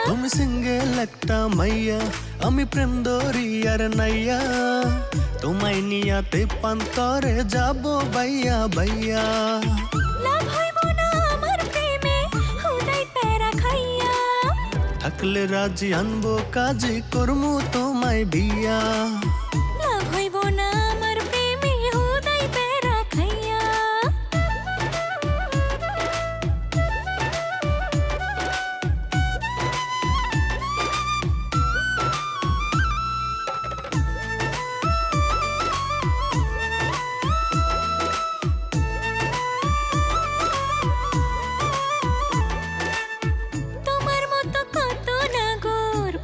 তুমি সিঙ্গেল একটা মাইয়া, আমি প্রেম দরিয়ার নাইয়া, তোমায় নিয়াতে পান্তরে যাব বাইয়া বাইয়া। থাকলে রাজি আনবো কাজে করমু তোমায় বিয়া।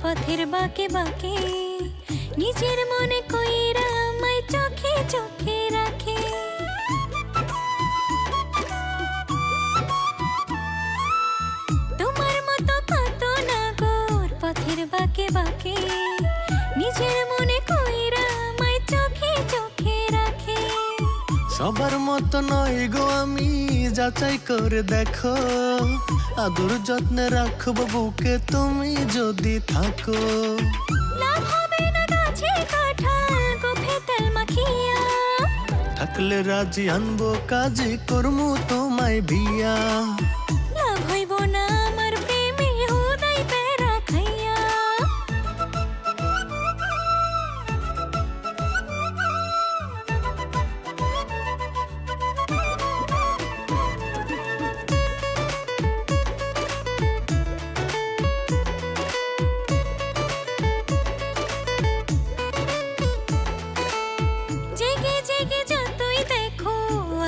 পথের বাঁকে বাঁকে নিজের মনে কইরা আমায় চোখে চোখে রাখে। তোমার মতো কত নাগর পথের বাঁকে বাঁকে নিজের মনে কইরা আমায় চোখে চোখে রাখে। সবার মতো নয় গো আমি, যাচাই করে দেখো, আদর যত্নে রাখবো বুকে তুমি যদি থাকো। লাভ হবে না গাছে কাঁঠাল গোফে তেল মাখিয়া, থাকলে রাজি আনবো কাজে করমু তোমায় বিয়া। লাভ হইব না আমার প্রেমে হুদাই পেরা খাইয়া।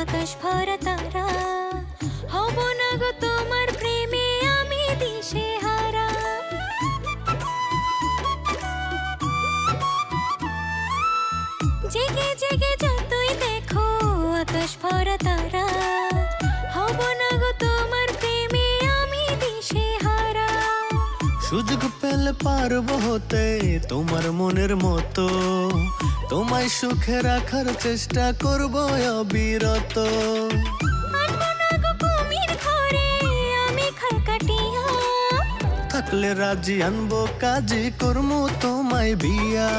আকাশ ভরা তারা হব না গো তোমার প্রেমে আমি দিশে হারা। জেগে জেগে যতই দেখো আকাশ ভরা তারা হব না গো তোমার প্রেমে আমি দিশে হারা। সুযোগ পেলে পারবো হতে তোমার মনের মতো, তোমায় সুখে রাখার চেষ্টা করবো অবিরত। থাকলে রাজি আনবো কাজে করমু তোমায় বিয়া।